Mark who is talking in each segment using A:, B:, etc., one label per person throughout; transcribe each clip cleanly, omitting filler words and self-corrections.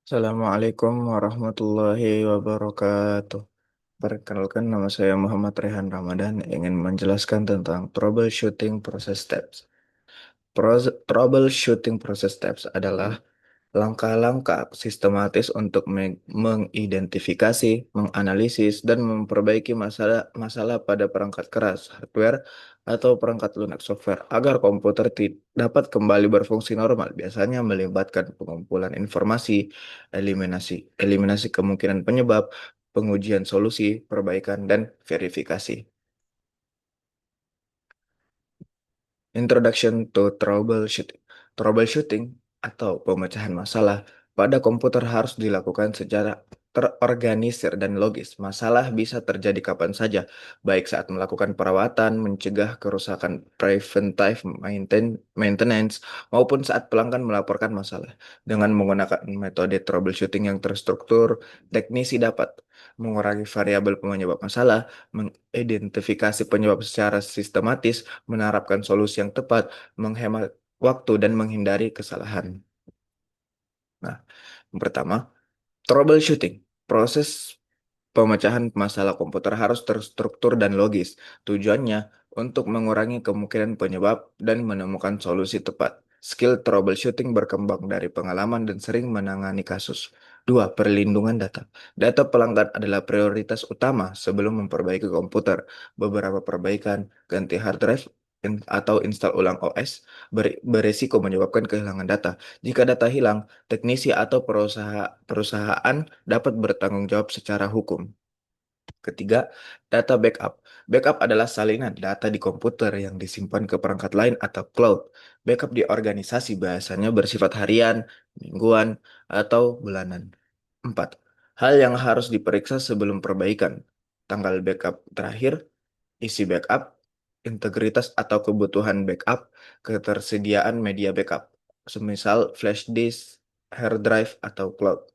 A: Assalamualaikum warahmatullahi wabarakatuh. Perkenalkan, nama saya Muhammad Rehan Ramadan, ingin menjelaskan tentang troubleshooting process steps. Troubleshooting process steps adalah langkah-langkah sistematis untuk mengidentifikasi, menganalisis, dan memperbaiki masalah pada perangkat keras, hardware, atau perangkat lunak software agar komputer dapat kembali berfungsi normal. Biasanya melibatkan pengumpulan informasi, eliminasi kemungkinan penyebab, pengujian solusi, perbaikan, dan verifikasi. Introduction to Troubleshooting. Troubleshooting atau pemecahan masalah pada komputer harus dilakukan secara terorganisir dan logis. Masalah bisa terjadi kapan saja, baik saat melakukan perawatan, mencegah kerusakan preventive maintenance, maupun saat pelanggan melaporkan masalah. Dengan menggunakan metode troubleshooting yang terstruktur, teknisi dapat mengurangi variabel penyebab masalah, mengidentifikasi penyebab secara sistematis, menerapkan solusi yang tepat, menghemat waktu, dan menghindari kesalahan. Nah, yang pertama, troubleshooting. Proses pemecahan masalah komputer harus terstruktur dan logis. Tujuannya untuk mengurangi kemungkinan penyebab dan menemukan solusi tepat. Skill troubleshooting berkembang dari pengalaman dan sering menangani kasus. Dua, perlindungan data. Data pelanggan adalah prioritas utama sebelum memperbaiki komputer. Beberapa perbaikan, ganti hard drive, atau install ulang OS beresiko menyebabkan kehilangan data. Jika data hilang, teknisi atau perusahaan dapat bertanggung jawab secara hukum. Ketiga, data backup. Backup adalah salinan data di komputer yang disimpan ke perangkat lain atau cloud. Backup di organisasi biasanya bersifat harian, mingguan, atau bulanan. Empat, hal yang harus diperiksa sebelum perbaikan. Tanggal backup terakhir, isi backup, integritas atau kebutuhan backup, ketersediaan media backup, semisal flash disk, hard drive, atau cloud.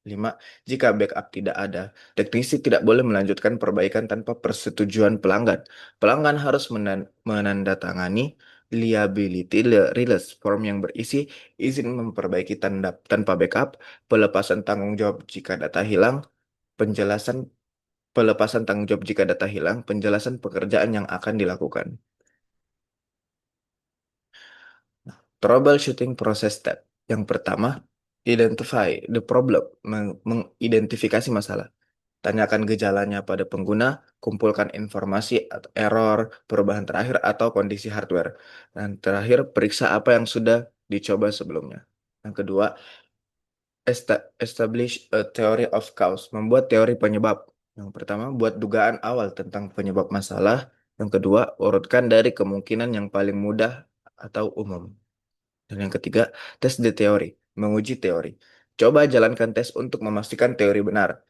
A: 5. Jika backup tidak ada, teknisi tidak boleh melanjutkan perbaikan tanpa persetujuan pelanggan. Pelanggan harus menandatangani liability release form yang berisi izin memperbaiki tanpa backup, pelepasan tanggung jawab jika data hilang, penjelasan pelepasan tanggung jawab jika data hilang, penjelasan pekerjaan yang akan dilakukan. Troubleshooting process step. Yang pertama, identify the problem, mengidentifikasi masalah. Tanyakan gejalanya pada pengguna, kumpulkan informasi atau error, perubahan terakhir, atau kondisi hardware. Dan terakhir, periksa apa yang sudah dicoba sebelumnya. Yang kedua, establish a theory of cause, membuat teori penyebab. Yang pertama, buat dugaan awal tentang penyebab masalah. Yang kedua, urutkan dari kemungkinan yang paling mudah atau umum. Dan yang ketiga, tes the teori, menguji teori. Coba jalankan tes untuk memastikan teori benar.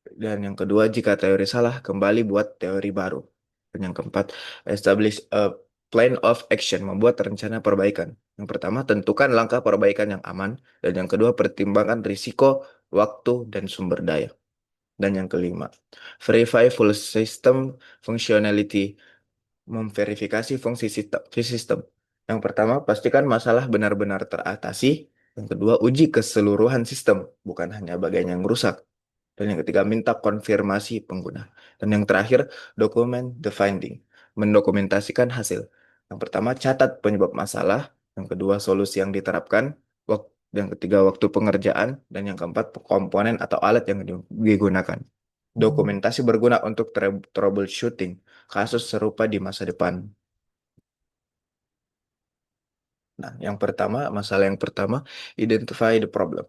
A: Dan yang kedua, jika teori salah, kembali buat teori baru. Dan yang keempat, establish a plan of action, membuat rencana perbaikan. Yang pertama, tentukan langkah perbaikan yang aman. Dan yang kedua, pertimbangkan risiko, waktu, dan sumber daya. Dan yang kelima, verify full system functionality, memverifikasi fungsi sistem. Yang pertama, pastikan masalah benar-benar teratasi. Yang kedua, uji keseluruhan sistem, bukan hanya bagian yang rusak. Dan yang ketiga, minta konfirmasi pengguna. Dan yang terakhir, dokumen the finding, mendokumentasikan hasil. Yang pertama, catat penyebab masalah. Yang kedua, solusi yang diterapkan. Yang ketiga, waktu pengerjaan. Dan yang keempat, komponen atau alat yang digunakan. Dokumentasi berguna untuk troubleshooting kasus serupa di masa depan. Nah, yang pertama, masalah yang pertama, identify the problem.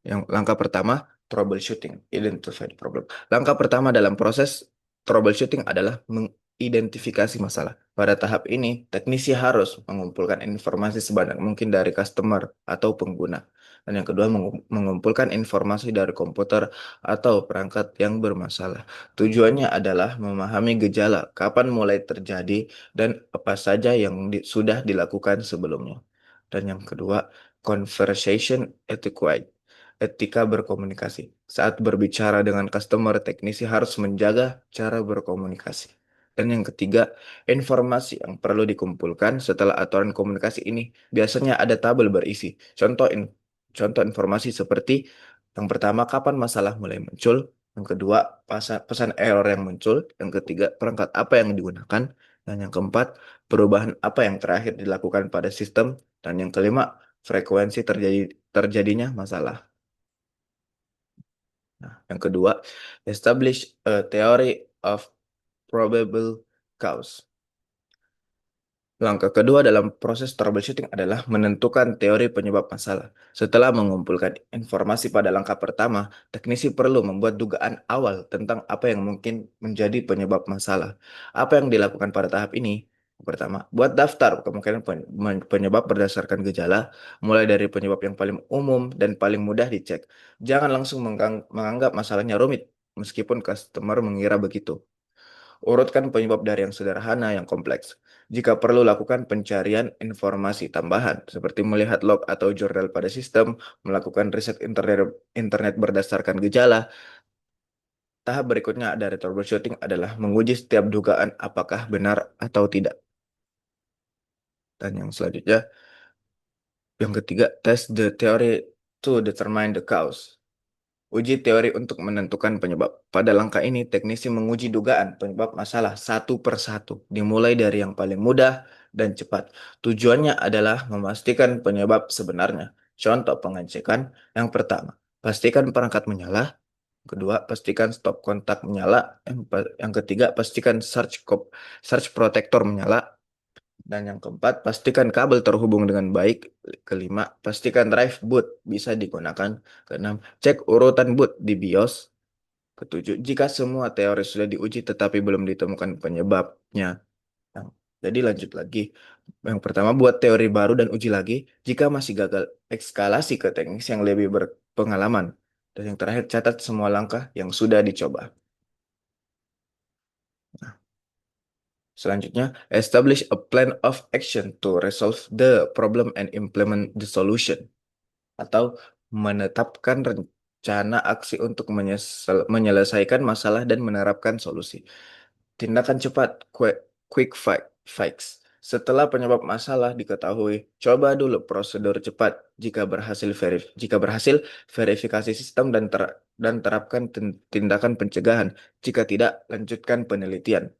A: Yang langkah pertama, troubleshooting, identify the problem. Langkah pertama dalam proses troubleshooting adalah mengidentifikasi masalah. Pada tahap ini, teknisi harus mengumpulkan informasi sebanyak mungkin dari customer atau pengguna. Dan yang kedua, mengumpulkan informasi dari komputer atau perangkat yang bermasalah. Tujuannya adalah memahami gejala, kapan mulai terjadi, dan apa saja yang sudah dilakukan sebelumnya. Dan yang kedua, conversation etiquette, etika berkomunikasi. Saat berbicara dengan customer, teknisi harus menjaga cara berkomunikasi. Dan yang ketiga, informasi yang perlu dikumpulkan setelah aturan komunikasi ini biasanya ada tabel berisi. Contoh informasi seperti Yang pertama, kapan masalah mulai muncul. Yang kedua, pesan error yang muncul. Yang ketiga, perangkat apa yang digunakan. Dan yang keempat, perubahan apa yang terakhir dilakukan pada sistem. Dan yang kelima, frekuensi terjadinya masalah. Nah, yang kedua, establish a theory of probable cause. Langkah kedua dalam proses troubleshooting adalah menentukan teori penyebab masalah. Setelah mengumpulkan informasi pada langkah pertama, teknisi perlu membuat dugaan awal tentang apa yang mungkin menjadi penyebab masalah. Apa yang dilakukan pada tahap ini? Pertama, buat daftar kemungkinan penyebab berdasarkan gejala, mulai dari penyebab yang paling umum dan paling mudah dicek. Jangan langsung menganggap masalahnya rumit, meskipun customer mengira begitu. Urutkan penyebab dari yang sederhana yang kompleks. Jika perlu, lakukan pencarian informasi tambahan, seperti melihat log atau jurnal pada sistem, melakukan riset internet berdasarkan gejala. Tahap berikutnya dari troubleshooting adalah menguji setiap dugaan apakah benar atau tidak. Dan yang selanjutnya, yang ketiga, test the theory to determine the cause. Uji teori untuk menentukan penyebab. Pada langkah ini, teknisi menguji dugaan penyebab masalah satu per satu, dimulai dari yang paling mudah dan cepat. Tujuannya adalah memastikan penyebab sebenarnya. Contoh pengecekan yang pertama, pastikan perangkat menyala. Kedua, pastikan stop kontak menyala. Yang ketiga, pastikan search protector menyala. Dan yang keempat, pastikan kabel terhubung dengan baik. Kelima, pastikan drive boot bisa digunakan. Keenam, cek urutan boot di BIOS. Ketujuh, jika semua teori sudah diuji tetapi belum ditemukan penyebabnya. Nah, jadi lanjut lagi. Yang pertama, buat teori baru dan uji lagi. Jika masih gagal, eskalasi ke teknis yang lebih berpengalaman. Dan yang terakhir, catat semua langkah yang sudah dicoba. Nah, selanjutnya, establish a plan of action to resolve the problem and implement the solution. Atau menetapkan rencana aksi untuk menyelesaikan masalah dan menerapkan solusi. Tindakan cepat, fix. Setelah penyebab masalah diketahui, coba dulu prosedur cepat. Jika berhasil, verifikasi sistem dan terapkan tindakan pencegahan. Jika tidak, lanjutkan penelitian.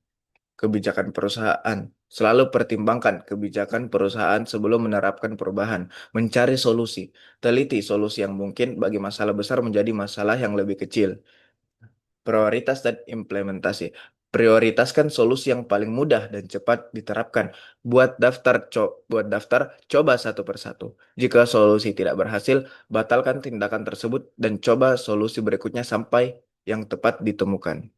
A: Kebijakan perusahaan. Selalu pertimbangkan kebijakan perusahaan sebelum menerapkan perubahan. Mencari solusi. Teliti solusi yang mungkin bagi masalah besar menjadi masalah yang lebih kecil. Prioritas dan implementasi. Prioritaskan solusi yang paling mudah dan cepat diterapkan. Buat daftar, coba satu persatu. Jika solusi tidak berhasil, batalkan tindakan tersebut dan coba solusi berikutnya sampai yang tepat ditemukan.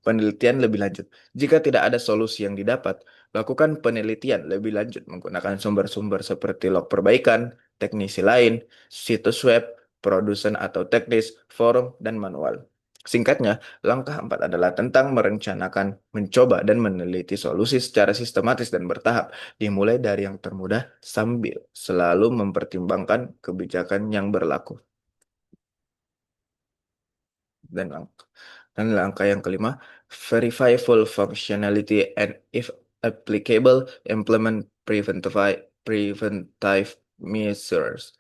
A: Penelitian lebih lanjut. Jika tidak ada solusi yang didapat, lakukan penelitian lebih lanjut menggunakan sumber-sumber seperti log perbaikan, teknisi lain, situs web, produsen atau teknis, forum, dan manual. Singkatnya, langkah 4 adalah tentang merencanakan, mencoba, dan meneliti solusi secara sistematis dan bertahap, dimulai dari yang termudah sambil selalu mempertimbangkan kebijakan yang berlaku. Dan langkah yang kelima, verify full functionality and if applicable, implement preventive measures.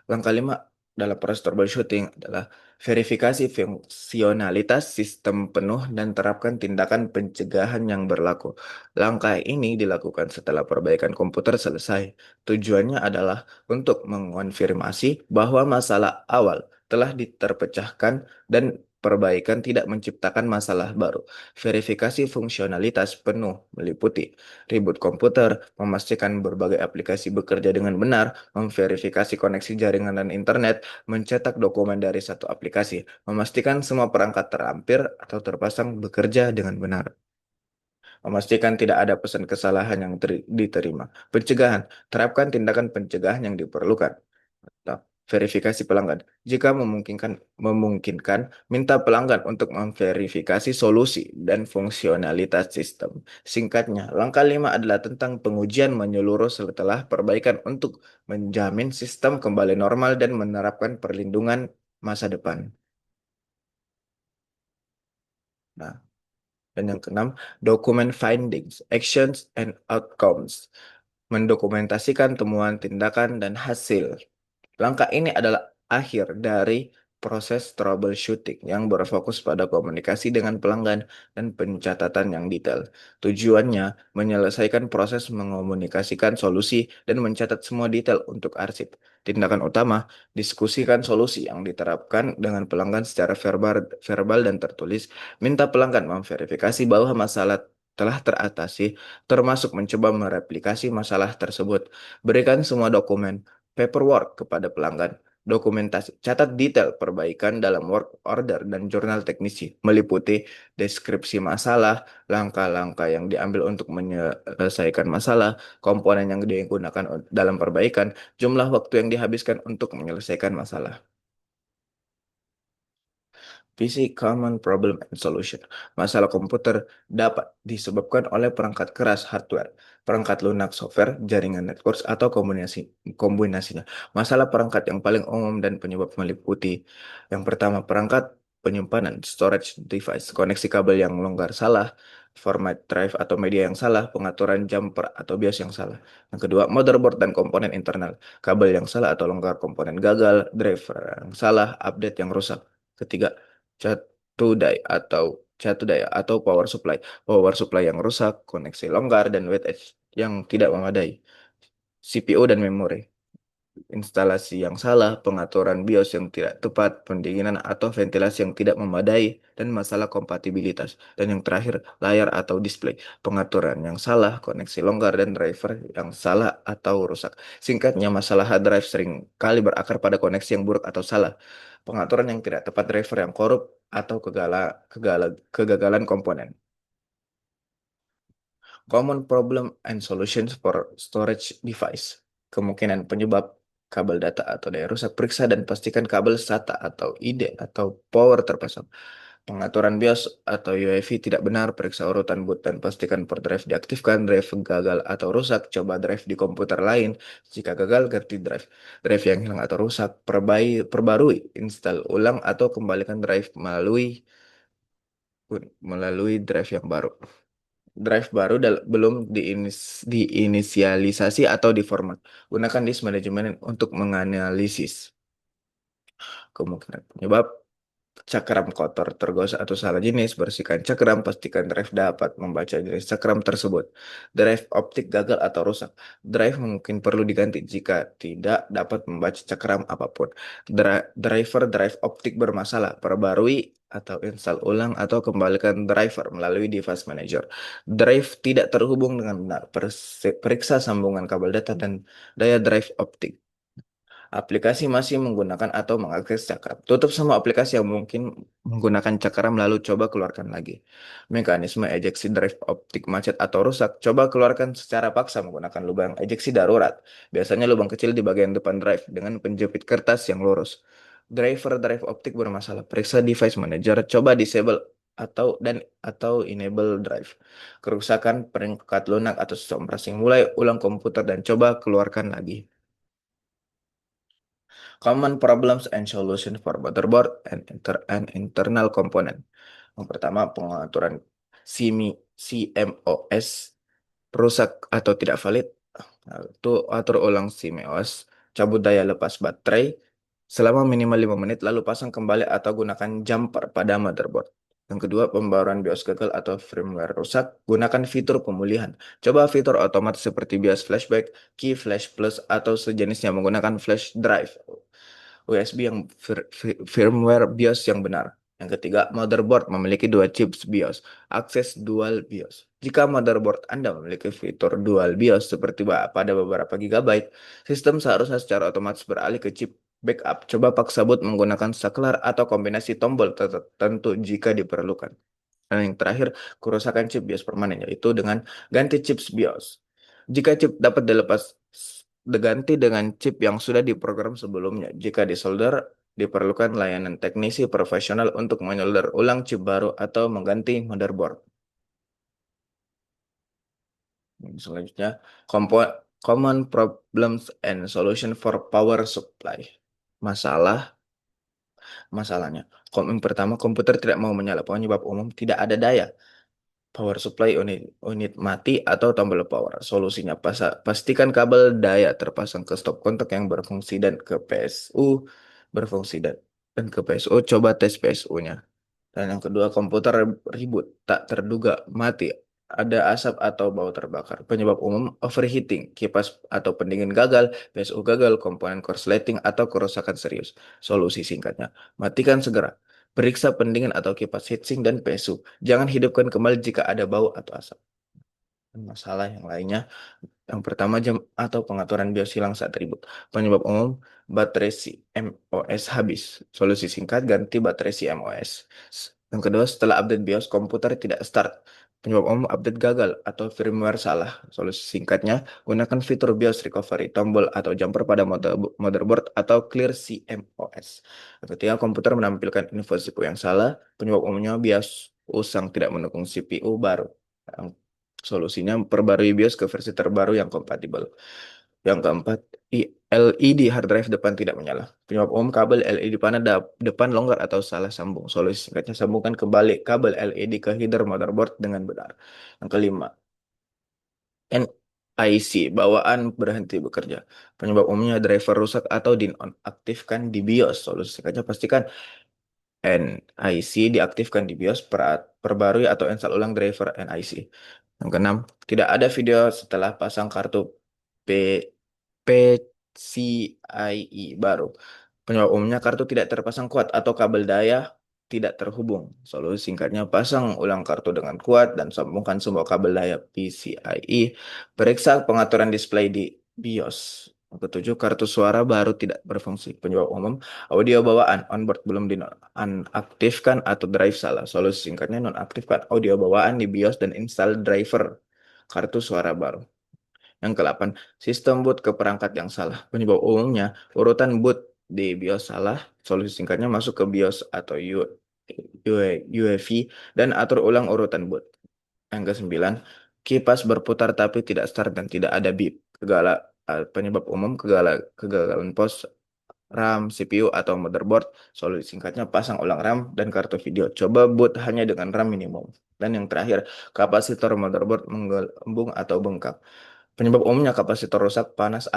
A: Langkah lima dalam proses troubleshooting adalah verifikasi fungsionalitas sistem penuh dan terapkan tindakan pencegahan yang berlaku. Langkah ini dilakukan setelah perbaikan komputer selesai. Tujuannya adalah untuk mengonfirmasi bahwa masalah awal telah terpecahkan dan perbaikan tidak menciptakan masalah baru. Verifikasi fungsionalitas penuh meliputi reboot komputer, memastikan berbagai aplikasi bekerja dengan benar, memverifikasi koneksi jaringan dan internet, mencetak dokumen dari satu aplikasi, memastikan semua perangkat terampir atau terpasang bekerja dengan benar, memastikan tidak ada pesan kesalahan yang diterima. Pencegahan, terapkan tindakan pencegahan yang diperlukan. Nah, verifikasi pelanggan. Jika memungkinkan, minta pelanggan untuk memverifikasi solusi dan fungsionalitas sistem. Singkatnya, langkah 5 adalah tentang pengujian menyeluruh setelah perbaikan untuk menjamin sistem kembali normal dan menerapkan perlindungan masa depan. Nah, dan yang keenam, dokumen findings, actions, and outcomes. Mendokumentasikan temuan, tindakan, dan hasil. Langkah ini adalah akhir dari proses troubleshooting yang berfokus pada komunikasi dengan pelanggan dan pencatatan yang detail. Tujuannya menyelesaikan proses mengomunikasikan solusi dan mencatat semua detail untuk arsip. Tindakan utama, diskusikan solusi yang diterapkan dengan pelanggan secara verbal dan tertulis. Minta pelanggan memverifikasi bahwa masalah telah teratasi, termasuk mencoba mereplikasi masalah tersebut. Berikan semua dokumen, paperwork kepada pelanggan. Dokumentasi, catat detail perbaikan dalam work order dan jurnal teknisi, meliputi deskripsi masalah, langkah-langkah yang diambil untuk menyelesaikan masalah, komponen yang digunakan dalam perbaikan, jumlah waktu yang dihabiskan untuk menyelesaikan masalah. PC Common Problem and Solution. Masalah komputer dapat disebabkan oleh perangkat keras hardware, perangkat lunak software, jaringan networks, atau kombinasinya. Masalah perangkat yang paling umum dan penyebab meliputi yang pertama, perangkat penyimpanan storage device, koneksi kabel yang longgar salah, format drive atau media yang salah, pengaturan jumper atau BIOS yang salah. Yang kedua, motherboard dan komponen internal, kabel yang salah atau longgar, komponen gagal, driver yang salah, update yang rusak. Ketiga, catu daya atau power supply. Power supply yang rusak, koneksi longgar, dan weightage yang tidak memadai. CPU dan memori. Instalasi yang salah, pengaturan BIOS yang tidak tepat, pendinginan atau ventilasi yang tidak memadai, dan masalah kompatibilitas. Dan yang terakhir, layar atau display. Pengaturan yang salah, koneksi longgar, dan driver yang salah atau rusak. Singkatnya, masalah hard drive sering kali berakar pada koneksi yang buruk atau salah, pengaturan yang tidak tepat, driver yang korup, atau kegagalan komponen. Common problem and solutions for storage device. Kemungkinan penyebab kabel data atau daya rusak, periksa dan pastikan kabel SATA atau ID atau power terpasang. Pengaturan BIOS atau UEFI tidak benar, periksa urutan boot dan pastikan port drive diaktifkan. Drive gagal atau rusak, coba drive di komputer lain. Jika gagal, ganti drive. Drive yang hilang atau rusak, perbarui, install ulang atau kembalikan drive melalui drive yang baru. Drive baru belum diinisialisasi atau diformat. Gunakan disk manajemen untuk menganalisis kemungkinan penyebab cakram kotor, tergosok atau salah jenis. Bersihkan cakram, pastikan drive dapat membaca jenis cakram tersebut. Drive optik gagal atau rusak. Drive mungkin perlu diganti jika tidak dapat membaca cakram apapun. Driver drive optik bermasalah. Perbarui atau install ulang atau kembalikan driver melalui device manager. Drive tidak terhubung dengan benar. Periksa sambungan kabel data dan daya drive optik. Aplikasi masih menggunakan atau mengakses cakram. Tutup semua aplikasi yang mungkin menggunakan cakram lalu coba keluarkan lagi. Mekanisme ejeksi drive optik macet atau rusak. Coba keluarkan secara paksa menggunakan lubang ejeksi darurat. Biasanya lubang kecil di bagian depan drive dengan penjepit kertas yang lurus. Driver drive optik bermasalah. Periksa device manager. Coba disable atau enable drive. Kerusakan perangkat lunak atau sistem operasi. Mulai ulang komputer dan coba keluarkan lagi. Common problems and solution for motherboard and internal component. Yang pertama, pengaturan CMOS rusak atau tidak valid. Nah, itu atur ulang CMOS, cabut daya lepas baterai selama minimal 5 menit, lalu pasang kembali atau gunakan jumper pada motherboard. Yang kedua, pembaruan BIOS gagal atau firmware rusak, gunakan fitur pemulihan. Coba fitur otomatis seperti BIOS flashback, key flash plus, atau sejenisnya menggunakan flash drive. USB yang firmware BIOS yang benar. Yang ketiga, motherboard memiliki dua chip BIOS. Akses dual BIOS. Jika motherboard Anda memiliki fitur dual BIOS seperti pada beberapa gigabyte, sistem seharusnya secara otomatis beralih ke chip backup. Coba paksa boot menggunakan saklar atau kombinasi tombol tertentu jika diperlukan. Dan yang terakhir, kerusakan chip BIOS permanen, yaitu dengan ganti chip BIOS. Jika chip dapat diganti dengan chip yang sudah diprogram sebelumnya. Jika disolder, diperlukan layanan teknisi profesional untuk menyolder ulang chip baru atau mengganti motherboard. Selanjutnya, common problems and solution for power supply. Masalahnya. Yang pertama, komputer tidak mau menyala. Penyebab umum tidak ada daya. Power supply unit mati atau tombol power. Solusinya pastikan kabel daya terpasang ke stop kontak yang berfungsi dan ke PSU berfungsi dan Dan ke PSU, coba tes PSU-nya. Dan yang kedua, komputer ribut, tak terduga, mati. Ada asap atau bau terbakar. Penyebab umum overheating, kipas atau pendingin gagal, PSU gagal, komponen korsleting atau kerusakan serius. Solusi singkatnya, matikan segera. Periksa pendingin atau kipas heatsink dan PSU. Jangan hidupkan kembali jika ada bau atau asap. Masalah yang lainnya, yang pertama, jam atau pengaturan BIOS hilang saat ribut. Penyebab umum, baterai CMOS habis. Solusi singkat, ganti baterai CMOS. Yang kedua, setelah update BIOS, komputer tidak start. Penyebab umum, update gagal atau firmware salah. Solusi singkatnya, gunakan fitur BIOS recovery, tombol atau jumper pada motherboard atau clear CMOS. Yang ketiga, komputer menampilkan info CPU yang salah. Penyebab umumnya, BIOS usang tidak mendukung CPU baru. Solusinya perbarui BIOS ke versi terbaru yang kompatibel. Yang keempat, LED hard drive depan tidak menyala. Penyebab umum, kabel LED panel depan longgar atau salah sambung. Solusi singkatnya, sambungkan kembali kabel LED ke header motherboard dengan benar. Yang kelima, NIC bawaan berhenti bekerja. Penyebab umumnya driver rusak atau dinonaktifkan di BIOS. Solusi singkatnya, pastikan NIC diaktifkan di BIOS, perbarui atau install ulang driver NIC. Yang keenam, tidak ada video setelah pasang kartu P PCIe baru. Penyebab umumnya, kartu tidak terpasang kuat atau kabel daya tidak terhubung. Solusi singkatnya, pasang ulang kartu dengan kuat dan sambungkan semua kabel daya PCIe. Periksa pengaturan display di BIOS. Yang ketujuh, kartu suara baru tidak berfungsi. Penyebab umum, audio bawaan onboard belum dinonaktifkan atau drive salah. Solusi singkatnya, nonaktifkan audio bawaan di BIOS dan install driver kartu suara baru. Yang ke-8, sistem boot ke perangkat yang salah. Penyebab umumnya, urutan boot di BIOS salah. Solusi singkatnya, masuk ke BIOS atau UEFI dan atur ulang urutan boot. Yang ke-9, kipas berputar tapi tidak start dan tidak ada beep. Penyebab umum, kegagalan pos RAM, CPU, atau motherboard. Solusi singkatnya, pasang ulang RAM dan kartu video. Coba boot hanya dengan RAM minimum. Dan yang terakhir, kapasitor motherboard menggelembung atau bengkak. Penyebab umumnya, kapasitor rusak, panas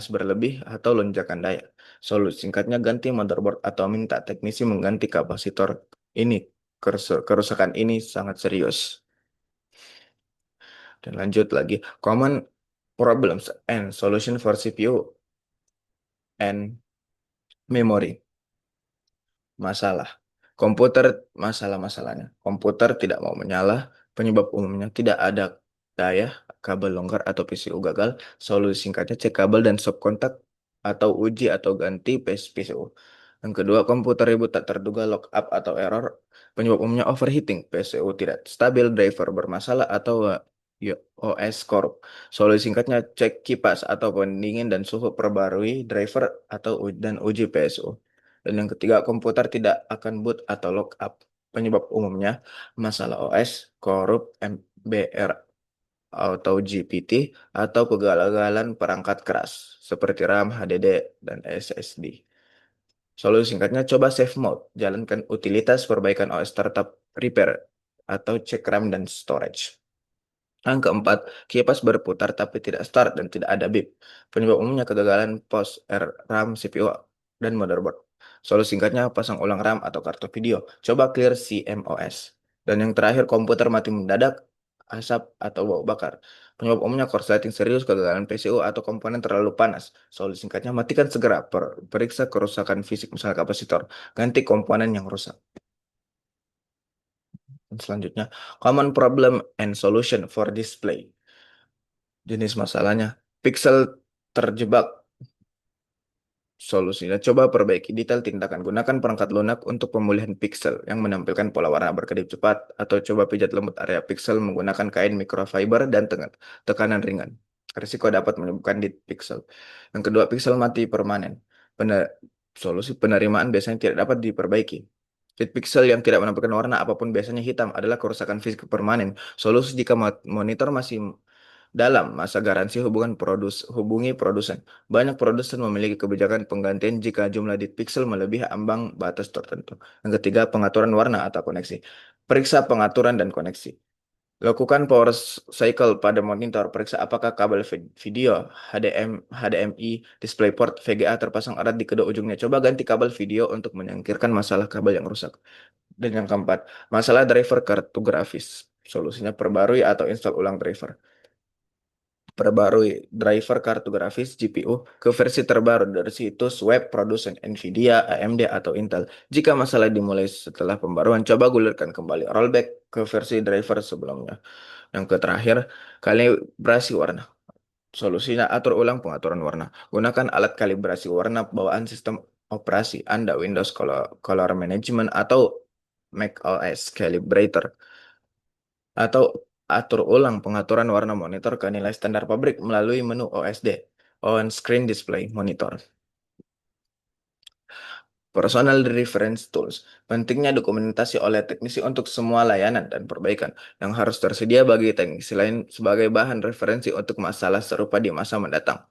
A: berlebih atau lonjakan daya. Solusi singkatnya, ganti motherboard atau minta teknisi mengganti kapasitor ini. Kerusakan ini sangat serius. Dan lanjut lagi, common problems and solution for CPU and memory. Masalah. Masalah-masalahnya. Komputer tidak mau menyala. Penyebab umumnya, tidak ada daya, kabel longgar atau PCU gagal. Solusi singkatnya, cek kabel dan stop kontak atau uji atau ganti PCU. Yang kedua, komputer ribut tak terduga, lock up atau error. Penyebab umumnya overheating, PCU tidak stabil, driver bermasalah atau OS korup. Solusi singkatnya, cek kipas atau pendingin dan suhu, perbarui driver dan uji PSU. Dan yang ketiga, komputer tidak akan boot atau lock up. Penyebab umumnya, masalah OS, korup, MBR atau GPT, atau kegagalan perangkat keras seperti RAM, HDD, dan SSD. Solusi singkatnya, coba save mode, jalankan utilitas perbaikan OS startup repair, atau cek RAM dan storage. Yang keempat, kipas berputar tapi tidak start dan tidak ada beep. Penyebab umumnya, kegagalan pos RAM, CPU, dan motherboard. Solusi singkatnya, pasang ulang RAM atau kartu video. Coba clear CMOS. Dan yang terakhir, komputer mati mendadak, asap atau bau bakar. Penyebab umumnya, korsleting serius, kegagalan PCU, atau komponen terlalu panas. Solusi singkatnya, matikan segera. Periksa kerusakan fisik, misalnya kapasitor. Ganti komponen yang rusak. Dan selanjutnya, common problem and solution for display. Jenis masalahnya, pixel terjebak. Solusinya, coba perbaiki detail tindakan. Gunakan perangkat lunak untuk pemulihan pixel yang menampilkan pola warna berkedip cepat, atau coba pijat lembut area pixel menggunakan kain microfiber dan tekanan ringan. Risiko dapat menyebabkan di pixel. Yang kedua, pixel mati permanen. Benar, solusi penerimaan biasanya tidak dapat diperbaiki. Dead pixel yang tidak menampilkan warna apapun, biasanya hitam, adalah kerusakan fisik permanen. Solusi, jika monitor masih dalam masa garansi, hubungi produsen. Banyak produsen memiliki kebijakan penggantian jika jumlah bit pixel melebihi ambang batas tertentu. Yang ketiga, pengaturan warna atau koneksi. Periksa pengaturan dan koneksi. Lakukan power cycle pada monitor. Periksa apakah kabel video, HDMI, DisplayPort, VGA terpasang erat di kedua ujungnya. Coba ganti kabel video untuk menyingkirkan masalah kabel yang rusak. Dan yang keempat, masalah driver kartografis. Solusinya perbarui atau install ulang driver. Perbarui driver kartografis GPU ke versi terbaru dari situs web produsen Nvidia, AMD, atau Intel. Jika masalah dimulai setelah pembaruan, coba gulirkan kembali rollback ke versi driver sebelumnya. Yang terakhir, kalibrasi warna. Solusinya atur ulang pengaturan warna. Gunakan alat kalibrasi warna bawaan sistem operasi Anda, Windows Color Management atau macOS Calibrator, atau atur ulang pengaturan warna monitor ke nilai standar pabrik melalui menu OSD, On Screen Display Monitor. Personal Reference Tools. Pentingnya dokumentasi oleh teknisi untuk semua layanan dan perbaikan yang harus tersedia bagi teknisi lain sebagai bahan referensi untuk masalah serupa di masa mendatang.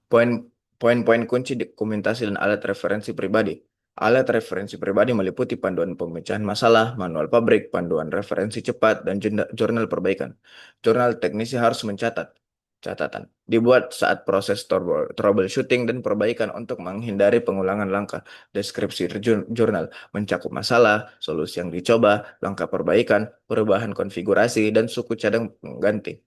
A: Poin Poin-poin kunci dokumentasi dan alat referensi pribadi. Alat referensi pribadi meliputi panduan pemecahan masalah, manual pabrik, panduan referensi cepat, dan jurnal perbaikan. Jurnal teknisi harus mencatat catatan. Dibuat saat proses troubleshooting dan perbaikan untuk menghindari pengulangan langkah. Deskripsi jurnal mencakup masalah, solusi yang dicoba, langkah perbaikan, perubahan konfigurasi, dan suku cadang pengganti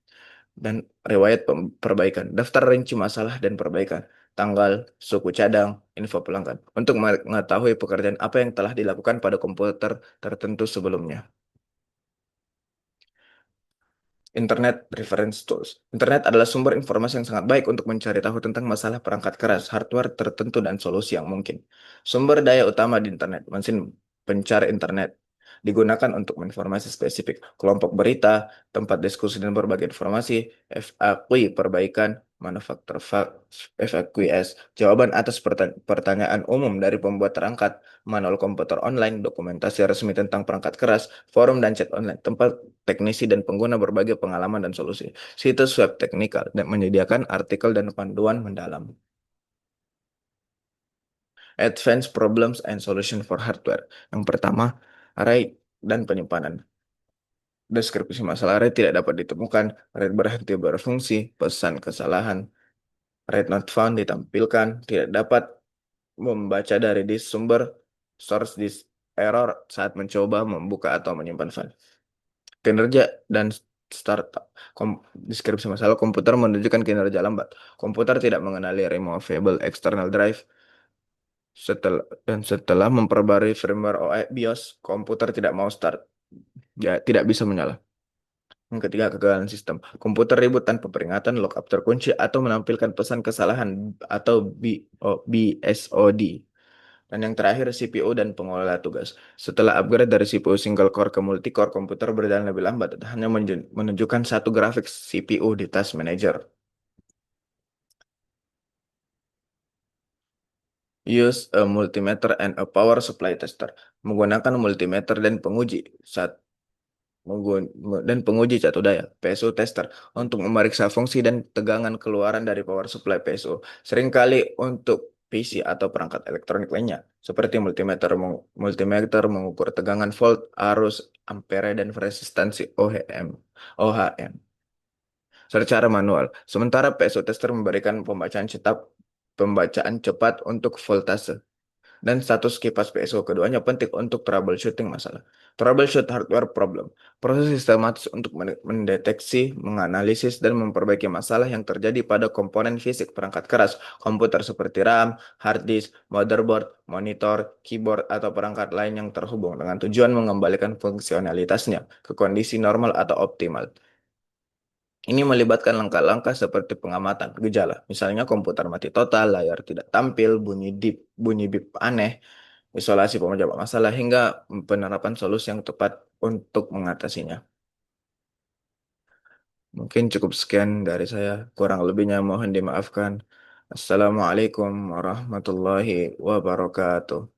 A: dan riwayat perbaikan, daftar rinci masalah dan perbaikan, tanggal, suku cadang, info pelanggan, untuk mengetahui pekerjaan apa yang telah dilakukan pada komputer tertentu sebelumnya. Internet Reference Tools. Internet adalah sumber informasi yang sangat baik untuk mencari tahu tentang masalah perangkat keras, hardware tertentu, dan solusi yang mungkin. Sumber daya utama di internet, mesin pencari internet, digunakan untuk informasi spesifik, kelompok berita, tempat diskusi dan berbagai informasi, FAQ, perbaikan, manufaktur FAQs, jawaban atas pertanyaan umum dari pembuat perangkat, manual komputer online, dokumentasi resmi tentang perangkat keras, forum dan chat online, tempat teknisi dan pengguna berbagi pengalaman dan solusi. Situs web teknikal dan menyediakan artikel dan panduan mendalam. Advanced Problems and Solution for Hardware. Yang pertama, RAID dan penyimpanan. Deskripsi masalah RAID tidak dapat ditemukan, RAID berhenti berfungsi, pesan kesalahan, RAID not found ditampilkan, tidak dapat membaca dari disk sumber, source disk error saat mencoba membuka atau menyimpan file. Kinerja dan startup. Deskripsi masalah komputer menunjukkan kinerja lambat. Komputer tidak mengenali removable external drive. Setelah memperbarui firmware BIOS, komputer tidak mau start. Ya, tidak bisa menyala. Yang ketiga, kegagalan sistem. Komputer ribut tanpa peringatan, lookup terkunci, atau menampilkan pesan kesalahan atau BSOD. Dan yang terakhir, CPU dan pengelola tugas. Setelah upgrade dari CPU single core ke multi-core, komputer berjalan lebih lambat dan hanya menunjukkan satu grafik CPU di Task Manager. Use a multimeter and a power supply tester. Menggunakan multimeter dan penguji catu daya PSU tester untuk memeriksa fungsi dan tegangan keluaran dari power supply PSU. Seringkali untuk PC atau perangkat elektronik lainnya, seperti multimeter mengukur tegangan volt, arus, ampere, dan resistansi OHM secara manual. Sementara PSU tester memberikan pembacaan cepat untuk voltase dan status kipas PSU. Keduanya penting untuk troubleshooting masalah. Troubleshoot hardware problem. Proses sistematis untuk mendeteksi, menganalisis, dan memperbaiki masalah yang terjadi pada komponen fisik perangkat keras komputer seperti RAM, hard disk, motherboard, monitor, keyboard, atau perangkat lain yang terhubung dengan tujuan mengembalikan fungsionalitasnya ke kondisi normal atau optimal. Ini melibatkan langkah-langkah seperti pengamatan gejala, misalnya komputer mati total, layar tidak tampil, bunyi bip aneh, isolasi penyebab masalah, hingga penerapan solusi yang tepat untuk mengatasinya. Mungkin cukup sekian dari saya, kurang lebihnya mohon dimaafkan. Assalamualaikum warahmatullahi wabarakatuh.